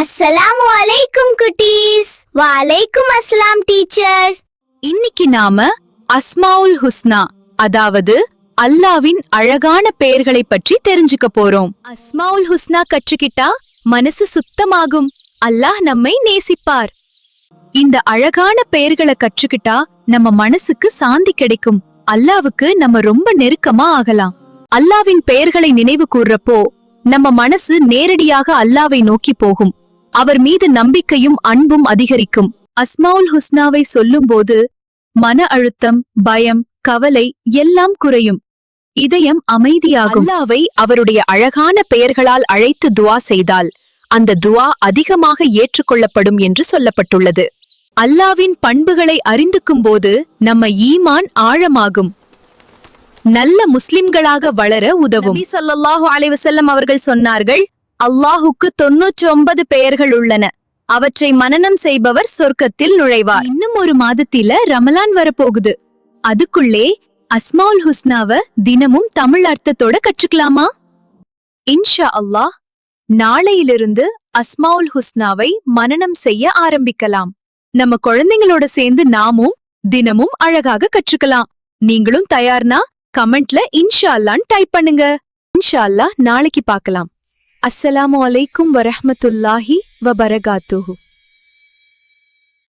அஸ்ஸலாமு அலைக்கும் குட்டீஸ். வலைக்கும் அஸ்ஸலாம் டீச்சர். இன்னைக்கு நாம அஸ்மாவுல் ஹுஸ்னா, அதாவது அல்லாவின் அழகான பெயர்களை பற்றி தெரிஞ்சுக்க போறோம். அஸ்மாவுல் ஹுஸ்னா கற்றுக்கிட்டா மனசு சுத்தமாகும், அல்லாஹ் நம்மை நேசிப்பார். இந்த அழகான பெயர்களை கற்றுக்கிட்டா நம்ம மனசுக்கு சாந்தி கிடைக்கும், அல்லாவுக்கு நம்ம ரொம்ப நெருக்கமா ஆகலாம். அல்லாவின் பெயர்களை நினைவு கூர்றப்போ நம்ம மனசு நேரடியாக அல்லாவை நோக்கி போகும், அவர் மீது நம்பிக்கையும் அன்பும் அதிகரிக்கும். அஸ்மாவுல் ஹுஸ்னாவை சொல்லும்போது மன அழுத்தம், பயம், கவலை எல்லாம் குறையும், இதயம் அமைதியாகும். அல்லாவை அவருடைய அழகான பெயர்களால் அழைத்து துவா செய்தால் அந்த துவா அதிகமாக ஏற்றுக்கொள்ளப்படும் என்று சொல்லப்பட்டுள்ளது. அல்லாவின் பண்புகளை அறிந்துக்கும் போது நம்ம ஈமான் ஆழமாகும், நல்ல முஸ்லிம்களாக வளர உதவும். நபி ஸல்லல்லாஹு அலைஹி வஸல்லம் அவர்கள் சொன்னார்கள், அல்லாஹுக்கு 99 பெயர்கள் உள்ளன, அவற்றை மனனம் செய்பவர் சொர்க்கத்தில் நுழைவார். இன்னும் ஒரு மாதத்தில ரமலான் வரப்போகுது, அதுக்குள்ளே அஸ்மாவுல் ஹுஸ்னாவ தினமும் தமிழ் அர்த்தத்தோட கற்றுக்கலாமா? இன்ஷா அல்லாஹ் நாளையிலிருந்து அஸ்மாவுல் ஹுஸ்னாவை மனனம் செய்ய ஆரம்பிக்கலாம். நம்ம குழந்தைங்களோட சேர்ந்து நாமும் தினமும் அழகாக கற்றுக்கலாம். நீங்களும் தயார்னா கமெண்ட்ல இன்ஷா அல்லாஹ்னு டைப் பண்ணுங்க. இன்ஷா அல்லாஹ் நாளைக்கு பார்க்கலாம். அஸ்ஸலாமு அலைக்கும் வரஹ்மத்துல்லாஹி வபரகாத்துஹு.